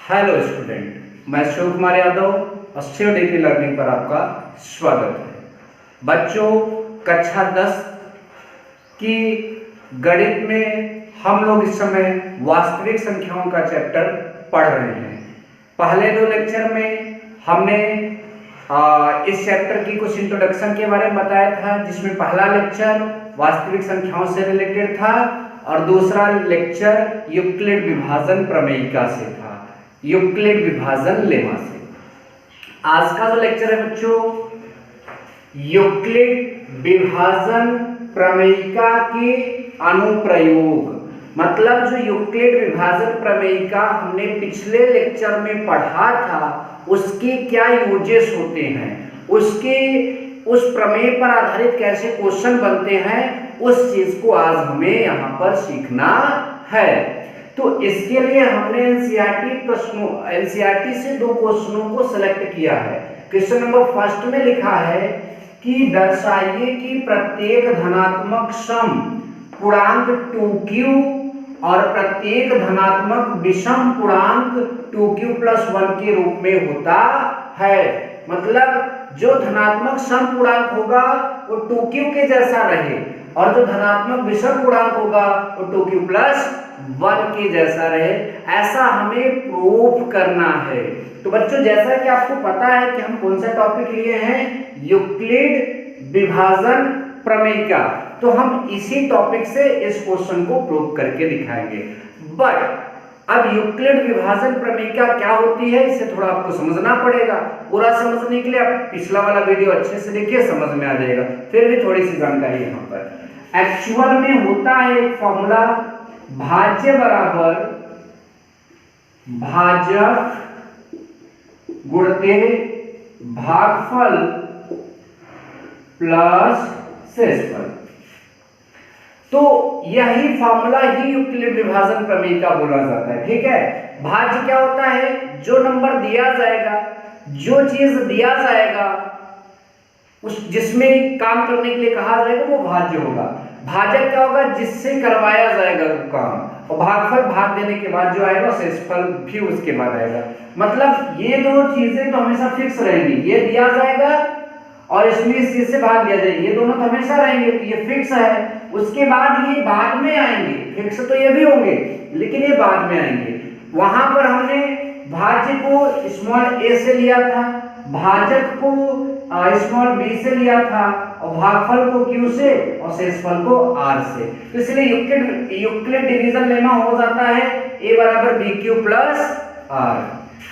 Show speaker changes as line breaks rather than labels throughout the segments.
Hello student, मैं Shiv Kumar Yadav अस्ट्रियो degree learning पर आपका स्वागत है। बच्चों, कक्षा 10 की गणित में हम लोग इस समय वास्तविक संख्याओं का चैप्टर पढ़ रहे हैं। पहले 2 लेक्चर में हमने इस चैप्टर की कुछ इंट्रोडक्शन के बारे में बताया था, जिसमें पहला लेक्चर वास्तविक संख्याओं से रिलेटेड था और दूसरा लेक्चर यूक्लिड विभाजन प्रमेयिका से था, यूक्लिड विभाजन लेमा से। आज का जो लेक्चर है बच्चों, यूक्लिड विभाजन प्रमेयिका के अनुप्रयोग। मतलब जो यूक्लिड विभाजन प्रमेयिका हमने पिछले लेक्चर में पढ़ा था, उसके क्या यूजेस होते हैं, उसके उस प्रमेय पर आधारित कैसे क्वेश्चन बनते हैं, उस चीज को आज हमें यहाँ पर सीखना है। तो इसके लिए हमने एनसीईआरटी से 2 क्वेश्चनों को सिलेक्ट किया है। क्वेश्चन नंबर फर्स्ट में लिखा है कि दर्शाइए कि प्रत्येक धनात्मक सम पूर्णांक 2q और प्रत्येक धनात्मक विषम पूर्णांक 2q + 1 के रूप में होता है। मतलब जो धनात्मक सम पूर्णांक होगा वो 2q के जैसा रहे और जो धनात्मक विषम पूर्णांक होगा वो 2q + 1 के जैसा रहे, ऐसा हमें प्रूफ करना है। तो बच्चों, जैसा कि आपको पता है कि हम कौन सा टॉपिक लिए हैं, यूक्लिड विभाजन प्रमेयिका, तो हम इसी टॉपिक से इस क्वेश्चन को प्रूव करके दिखाएंगे। बट अब यूक्लिड विभाजन प्रमेयिका क्या होती है, इसे थोड़ा आपको समझना पड़ेगा। पूरा समझने के लिए आप पिछला वाला वीडियो अच्छे से देखिए, समझ में आ जाएगा। फिर भी थोड़ी सी जानकारी यहाँ पर एक्चुअल में होता है एक फॉर्मूला, भाज्य बराबर भाजक गुणते भागफल प्लस शेषफल। तो यही फॉर्मूला ही यूक्लिड विभाजन प्रमेयिका बोला जाता है। ठीक है, भाज्य क्या होता है, जो नंबर दिया जाएगा, जो चीज दिया जाएगा, उस जिसमें काम करने के लिए कहा जाएगा वो भाज्य होगा। भाजक क्या होगा, जिससे करवाया जाएगा वो काम, और भागफल भाग देने के बाद जो आएगा, शेषफल भी उसके बाद आएगा। मतलब ये 2 चीजें तो हमेशा फिक्स रहेंगी, ये दिया जाएगा और इसमें इस चीज से भाग दिया जाएगा, ये दोनों तो हमेशा रहेंगे, तो ये फिक्स है। उसके बाद ये बाद में आएंगे, फिक्स तो ये भी होंगे लेकिन ये बाद में आएंगे। वहां पर हमने भाज्य को स्मॉल a से लिया था, भाजक को स्मॉल b से लिया था, और भागफल को q से और शेषफल को r से। तो इसलिए यूक्लिड डिवीजन लेमा हो जाता है a बराबर bq + r।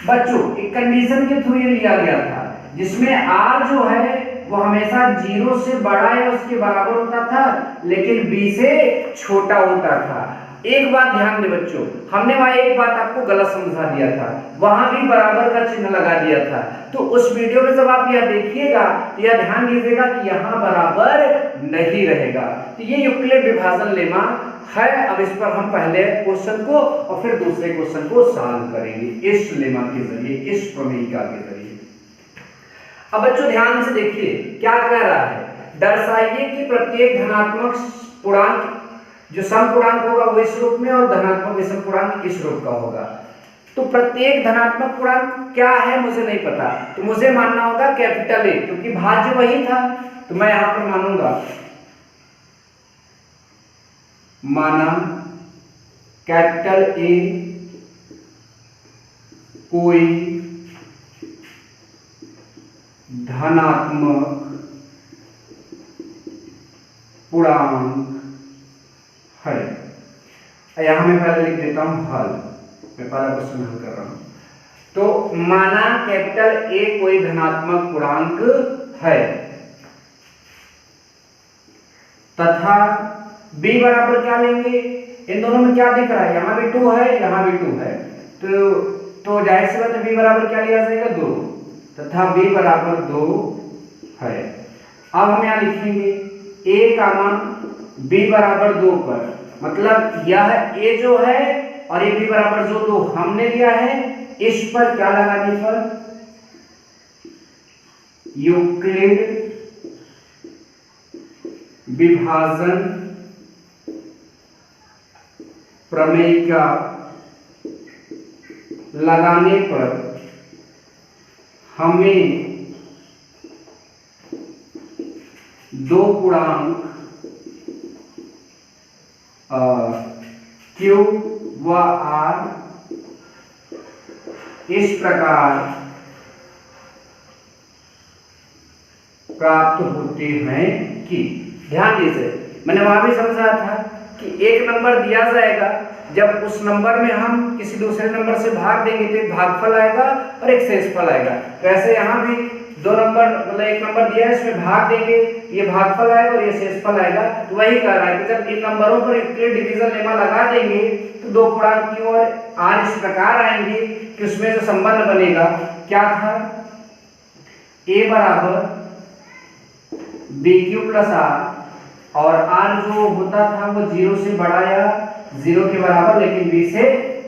बच्चों, एक कंडीशन के थ्रू ये लिया गया था, जिसमें r जो है वो हमेशा 0 से बड़ा या उसके बराबर होता था, लेकिन b से छोटा होता था। एक बात ध्यान दे बच्चों, हमने वहां एक बात आपको गलत समझा दिया था, वहां भी बराबर का चिन्ह लगा दिया था। तो उस वीडियो में जब आप यह देखिएगा तो यह ध्यान दीजिएगा कि यहाँ बराबर नहीं रहेगा। तो ये यूक्लिड विभाजन लेमा है। अब इस पर हम पहले क्वेश्चन को और फिर दूसरे क्वेश्चन को सॉल्व करेंगे इस लेमा के जरिए, इस प्रमेयिका के जरिए। अब बच्चों ध्यान से देखिए क्या कह रहा है, दर्शाइए कि प्रत्येक धनात्मक पूर्णांक, जो सम पूर्णांक होगा वो इस रूप में और धनात्मक विषम पूर्णांक इस रूप का होगा। तो प्रत्येक धनात्मक पूर्णांक क्या है मुझे नहीं पता, तो मुझे मानना होगा कैपिटल A, क्योंकि भाज्य वही था। तो मैं यहां पर मानूंगा, माना कैपिटल A कोई धनात्मक पूर्णांक है। यहां मैं पहले लिख देता हूं हल, मैं पहला क्वेश्चन हल कर रहा हूं। तो माना कैपिटल A कोई धनात्मक पूर्णांक है तथा B बराबर क्या लेंगे, इन दोनों में क्या दिख रहा है, यहां भी 2 है, यहां भी 2 है, तो जाहिर सी बात है B बराबर क्या लिया जाएगा, 2, तथा B बराबर 2 है। अब हम यहां लिखेंगे A का मान B बराबर 2 पर, मतलब यह A जो है और ये B बराबर जो 2 हमने लिया है, इस पर क्या लगाने पर, यूक्लिड विभाजन प्रमेयिका लगाने पर हमें दो पूर्णांक Q व R इस प्रकार प्राप्त होते हैं कि, ध्यान दीजिए मैंने वहां भी समझा था कि एक नंबर दिया जाएगा, जब उस नंबर में हम किसी दूसरे नंबर से भाग देंगे तो एक भागफल आएगा और एक शेषफल आएगा। तो ऐसे यहाँ भी दो नंबर मतलब एक नंबर दिया है, इसमें भाग देंगे, ये भागफल आएगा और ये शेषफल आएगा। तो वही कह रहा है कि जब इन नंबरों पर यूक्लिड डिवीजन लेमा लगा देंगे तो दो पूर्णांक Q और R इस प्रकार आएंगे कि उसमें जो संबंध बनेगा क्या था, A बराबर BQ प्लस R और R जो होता था वो 0 से बड़ा या 0 के बराबर लेकिन B से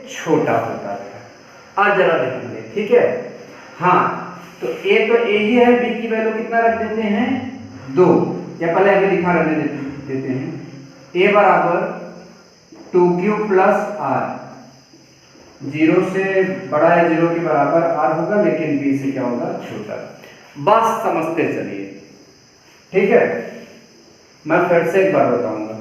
छोटा होता था। आज जरा देखेंगे, ठीक है। हाँ तो A तो A ही है, B की वैल्यू कितना रख देते हैं 2, या पहले आगे लिखा रहने देते हैं। A बराबर 2Q प्लस R, 0 से बड़ा या 0 के बराबर R होगा लेकिन B से क्या होगा छोटा। बस समझते चलिए, ठीक है। मैं फिर से एक बार बताऊंगा।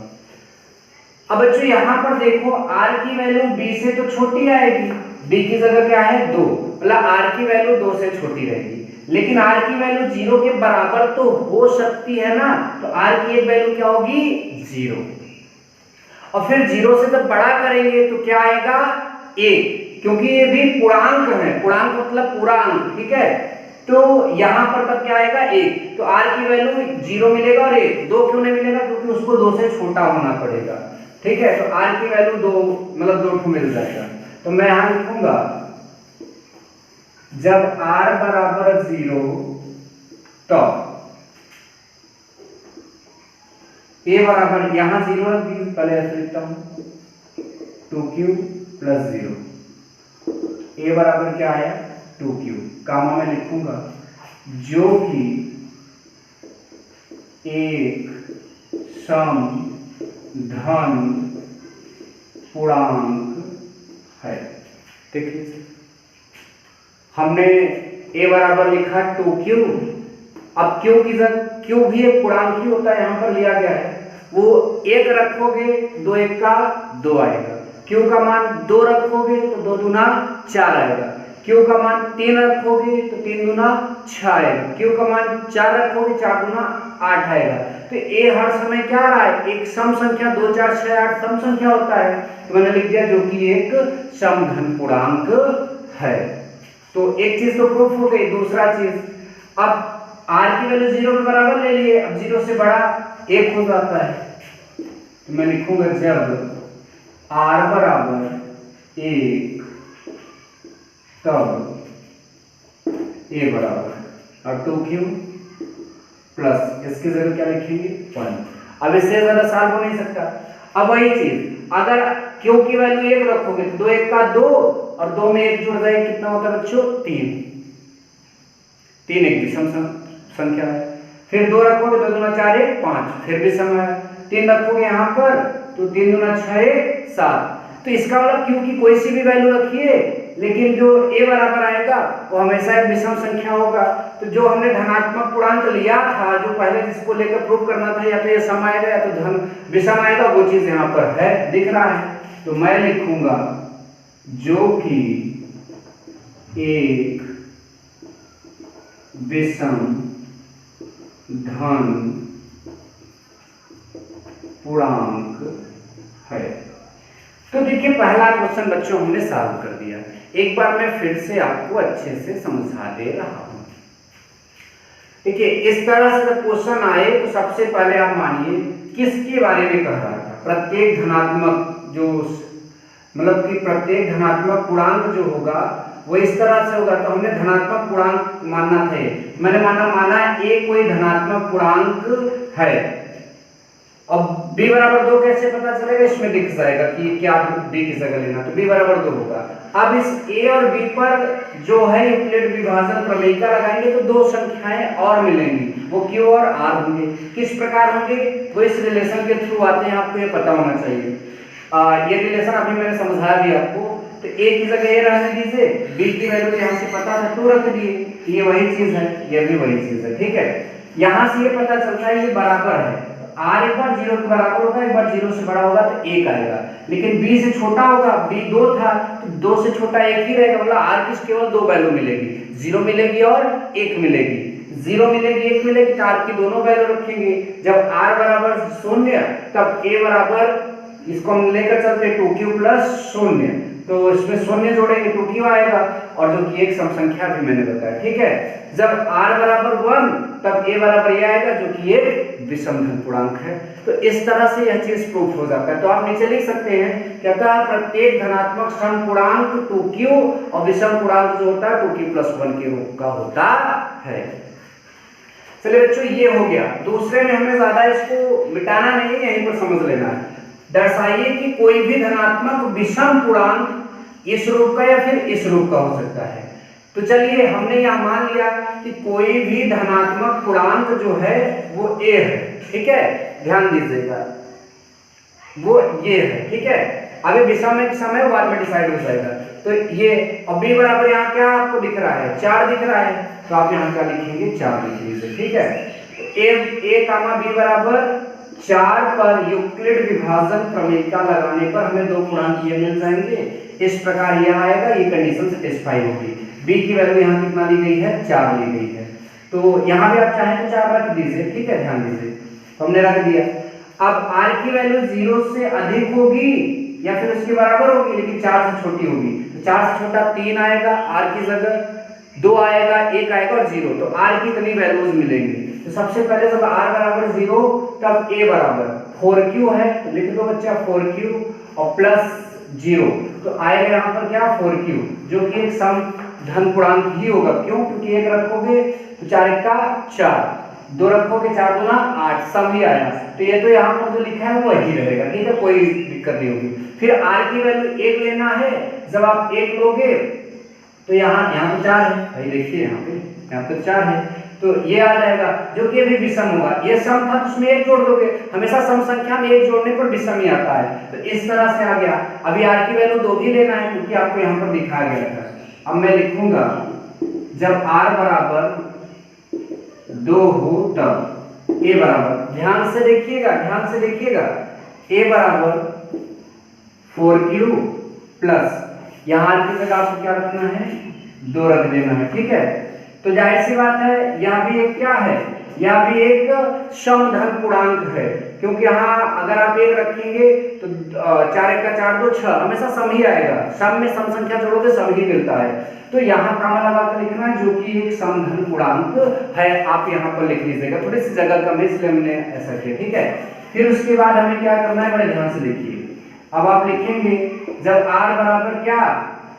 अब बच्चों यहां पर देखो R की वैल्यू B से तो छोटी आएगी, B की जगह क्या है 2, मतलब R की वैल्यू 2 से छोटी रहेगी, लेकिन R की वैल्यू 0 के बराबर तो हो सकती है ना, तो R की एक वैल्यू क्या होगी 0, और फिर 0 से जब बड़ा करेंगे तो क्या आएगा 1, क्योंकि ये भी पूर्णांक है, पूर्णांक मतलब पूरा अंक, ठीक है। तो यहां पर तब क्या आएगा 1, तो R की वैल्यू 0 मिलेगा और 1, 2 क्यों नहीं मिलेगा, क्योंकि उसको 2 से छोटा होना पड़ेगा, ठीक है। तो R की वैल्यू 2 मतलब 2 ठो मिल जाएगा। तो मैं यहां लिखूंगा जब R बराबर 0 तो A बराबर, यहां 0 रख दी, पहले ऐसे लिखता हूं 2Q प्लस 0, A बराबर क्या आया 2Q, कामा में लिखूंगा जो कि एक सम धन पूर्णांक है। देखिए हमने A बराबर लिखा 2Q, अब Q की जगह Q भी एक पूर्णांक ही होता है, यहां पर लिया गया है, वो 1 रखोगे 2 1 का 2 आएगा, Q का मान 2 रखोगे तो 2 दूना 4 आएगा, Q का मान 3 रखोगे तो 3 दूना 6 आएगा, Q का मान 4 रखोगे 4 दूना 8 आएगा। तो A हर समय क्या आ रहा है, एक सम संख्या, 2 4 6 8 सम संख्या होता है, तो मैंने लिख दिया जो कि एक समधन पूर्णांक है। तो एक चीज तो प्रूफ हो गई, दूसरा चीज अब R की वैल्यू 0 के बराबर ले लिए, अब 0 से बड़ा 1 हो जाता है, तो मैं लिखूंगा जब R बराबर 1 तब A बराबर और 2Q प्लस, इसकी जगह क्या लिखेंगे 1। अब इससे ज्यादा सॉल्व हो नहीं सकता। अब वही चीज अगर Q की वैल्यू 1 रखोगे तो 2 1 का 2 और 2 में 1 जुड़ जाएगा, कितना होता है बच्चों 3, 3 एक विषम संख्या है। फिर 2 रखोगे तो 2 दूना 4 1 5, फिर भी सम है। 3 रखोगे यहाँ पर तो 3 दूना 6 1 7। तो इसका मतलब Q की कोई सी भी वैल्यू रखिए, लेकिन जो A बराबर आएगा वो हमेशा एक विषम संख्या होगा। तो जो हमने धनात्मक पूर्णांक लिया था, जो पहले जिसको लेकर प्रूव करना था, या तो ये सम आएगा या तो धन विषम आएगा, वो चीज यहाँ पर है, दिख रहा है। तो मैं लिखूंगा जो कि एक विषम धन पूर्णांक है। तो देखिए पहला क्वेश्चन बच्चों हमने सॉल्व कर दिया। एक बार मैं फिर से आपको अच्छे से समझा दे रहा हूं। देखिए इस तरह से जब क्वेश्चन आए तो सबसे पहले आप मानिए किसके बारे में कह रहा था, प्रत्येक धनात्मक जो मतलब कि प्रत्येक धनात्मक पूर्णांक जो होगा वो इस तरह से होगा। तो हमने धनात्मक पूर्णांक मानना था, मैंने माना A कोई धनात्मक पूर्णांक है। अब B बराबर 2 कैसे पता चलेगा, इसमें दिख जाएगा कि क्या B की जगह लेना, तो B बराबर 2 होगा। अब इस A और B पर जो है यूक्लिड विभाजन प्रमेयिका लगाएंगे तो दो संख्याएं और मिलेंगी, वो Q और R होंगे। किस प्रकार होंगे, वो इस रिलेशन के थ्रू आते हैं, आपको ये पता होना चाहिए। ये रिलेशन अभी मैंने समझा दिया आपको। तो तो ए की जगह ए रहने दीजिए, बी की वैल्यू तो यहाँ से पता था 2 रख दिए, ये वही चीज है, ये भी वही चीज है, ठीक है। यहाँ से ये पता चलता है ये बराबर है, r एक बार 0 के बराबर होगा, एक बार 0 से बड़ा होगा तो 1 आएगा, लेकिन b से छोटा होगा, b 2 था तो 2 से छोटा 1 ही रहेगा, मतलब r की केवल 2 वैल्यू मिलेगी, 0 मिलेगी और 1 मिलेगी, 0 मिलेगी 1 मिलेगी, तो r की दोनों वैल्यू रखेंगे। जब r बराबर 0 तब a बराबर, इसको हम लेकर चलते 2q प्लस 0, तो इसमें 0 जोड़ेंगे 2q आएगा, और जो कि एक सम संख्या भी मैंने बताया, ठीक है। जब r बराबर 1 तब a बराबर ये आएगा जो कि एक विषम धन पूर्णांक है। तो इस तरह से यह चीज प्रूफ हो जाता है। तो आप नीचे लिख सकते हैं क्या था, प्रत्येक धनात्मक सम पूर्णांक 2q और विषम पूर्णांक जो होता है 2q प्लस 1 के रूप का होता है। चलिए बच्चों ये हो गया। दूसरे में हमें ज्यादा इसको मिटाना नहीं है, यहीं पर समझ लेना है। दर्शाइए कि कोई भी धनात्मक विषम पूर्णांक इस रूप का या फिर इस रूप का हो सकता है। तो चलिए हमने यहां मान लिया कि कोई भी धनात्मक पूर्णांक जो है वो a है, ठीक है, ध्यान दीजिएगा वो ये है, ठीक है। अभी विषम है कि सम है बाद में डिसाइड हो जाएगा। तो ये और b बराबर यहाँ क्या आपको दिख रहा है, 4 दिख रहा है, तो आप यहाँ क्या लिखेंगे, 4 लिख लीजिए, ठीक है। a कामा b बराबर 4 पर यूक्लिड विभाजन प्रमेयिका लगाने पर हमें दो पूर्णांक ये मिल जाएंगे। इस प्रकार यह आएगा, ये कंडीशन सेटिस्फाई होगी। b की वैल्यू यहाँ कितना ली गई है, 4 ली गई है, तो यहाँ भी आप चाहें तो 4 रख दीजिए, ठीक है, ध्यान दीजिए, तो हमने रख दिया। अब r की वैल्यू 0 से अधिक होगी या फिर उसके बराबर होगी, लेकिन 4 से छोटी होगी, तो 4 से छोटा 3 आएगा, r की जगह 2 आएगा, 1 आएगा और 0, तो r की कितनी वैल्यूज मिलेंगी। तो सबसे पहले जब r बराबर 0 तब a बराबर 4q है, तो लिख दो बच्चा 4q और प्लस 0, तो आएगा यहाँ पर क्या 4q, जो कि एक सम धन पूर्णांक ही होगा। क्यों, क्योंकि 1 रखोगे तो 4 1 का 4, 2 रखोगे 4 2 8, सम ही आया, तो ये तो यहाँ पर जो लिखा है वो वही रहेगा, ठीक है, कोई दिक्कत नहीं होगी। फिर r की वैल्यू 1 लेना है, जब आप 1 लोगे तो यहाँ तो 4 है, भाई देखिए यहाँ तो 4 है, तो ये आ जाएगा जो कि भी विषम होगा। ये सम था तो उसमें 1 जोड़ दोगे, हमेशा सम संख्या में 1 जोड़ने पर विषम ही आता है, तो इस तरह से आ गया। अभी r की वैल्यू 2 भी लेना है, क्योंकि आपको यहाँ पर दिखाया गया था। अब मैं लिखूंगा जब r बराबर 2 हो तब a बराबर, ध्यान से देखिएगा, ध्यान से देखिएगा, a बराबर 4q प्लस, यहाँ r की जगह आपको क्या रखना है, 2 रख देना है, ठीक है। तो जाहिर सी बात है यह भी एक क्या है, यह भी एक सम धन पूर्णांक है, क्योंकि यहाँ अगर आप 1 रखेंगे तो 4 1 का 4 2 6, हमेशा सम ही आएगा, सम में सम संख्या जोड़ोगे सम ही मिलता है। तो यहाँ कामा लगा कर लिखना है जो कि एक सम धन पूर्णांक है, आप यहाँ पर लिख लीजिएगा, थोड़ी सी जगह कम है इसलिए हमने ऐसा किया, ठीक है। फिर उसके बाद हमें क्या करना है, बड़े ध्यान से देखिए। अब आप लिखेंगे जब r बराबर क्या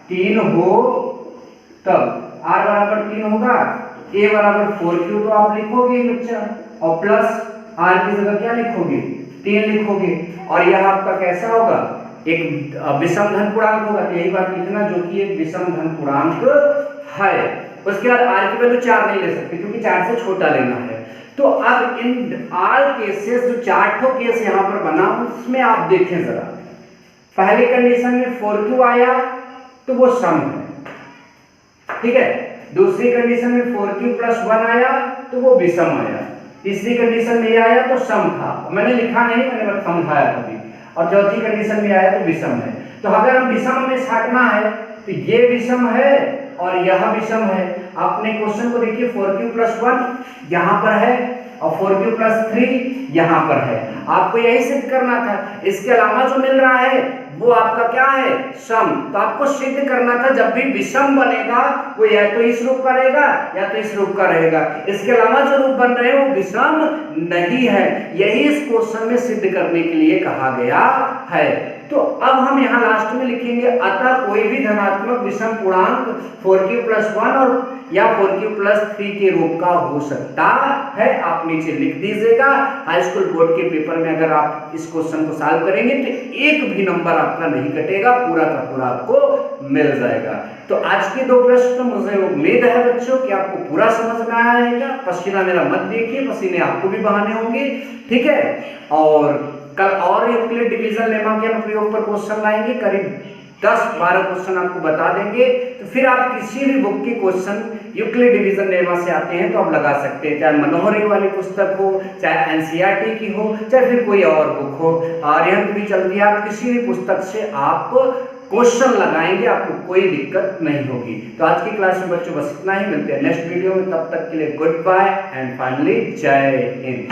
3 हो तब, r बराबर 3 होगा, a बराबर 4q तो आप लिखोगे बच्चा, और प्लस r की जगह क्या लिखोगे, 3 लिखोगे, और यह आपका कैसा होगा, एक विषम धन पूर्णांक होगा। तो यही बात लिखना जो कि एक विषम धन पूर्णांक है। उसके बाद r की वैल्यू 4 नहीं ले सकते, क्योंकि 4 से छोटा लेना है। तो अब इन आल केसेस जो 4 ठो केस यहाँ पर बना, उसमें आप देखें जरा, पहली कंडीशन में 4q आया तो वो सम है, ठीक है। दूसरी कंडीशन में 4q प्लस 1 आया तो वो विषम आया। तीसरी कंडीशन में ये आया तो सम था, मैंने लिखा नहीं, मैंने बस समझाया अभी। और चौथी कंडीशन में आया तो विषम है। तो अगर हम विषम में छांटना है तो ये विषम है और यह विषम है। अपने क्वेश्चन को देखिए, 4q प्लस 1 यहाँ पर है और 4q प्लस 3 यहाँ पर है। आपको यही सिद्ध करना था। इसके अलावा जो मिल रहा है वो आपका क्या है, सम। तो आपको सिद्ध करना था जब भी विषम बनेगा वो या तो इस रूप का रहेगा या तो इस रूप का रहेगा। इसके अलावा जो रूप बन रहे हैं वो विषम नहीं है। यही इस क्वेश्चन में सिद्ध करने के लिए कहा गया है। तो अब हम यहाँ लास्ट में लिखेंगे, अतः कोई भी धनात्मक विषम पूर्णांक 4q प्लस 1 और या 4q प्लस 3 के रूप का हो सकता है। आप नीचे लिख दीजिएगा। हाई स्कूल बोर्ड के पेपर में अगर आप इस क्वेश्चन को सॉल्व करेंगे तो एक भी नंबर आपका नहीं कटेगा, पूरा का पूरा आपको मिल जाएगा। तो आज के 2 प्रश्न मुझे उम्मीद है बच्चों कि आपको पूरा समझ में आएगा। पसीना मेरा मत देखिए, पसीने आपको भी बहाने होंगे, ठीक है। और कल और यूक्लिड डिवीजन लेमा के अनुप्रयोग पर क्वेश्चन लाएंगे। करीब 10-12 क्वेश्चन आपको बता देंगे। तो फिर आप किसी भी बुक के क्वेश्चन यूक्लिड डिवीजन लेमा से आते हैं तो आप लगा सकते हैं, चाहे मनोहरी वाली पुस्तक हो, चाहे एनसीईआरटी की हो, चाहे फिर कोई और बुक हो, आर्यन भी चलती है, आप किसी भी पुस्तक से आप क्वेश्चन लगाएंगे, आपको कोई दिक्कत नहीं होगी। तो आज की क्लास में बच्चों बस इतना ही, मिलते हैं नेक्स्ट वीडियो में, तब तक के लिए गुड बाय एंड फाइनली जय हिंद।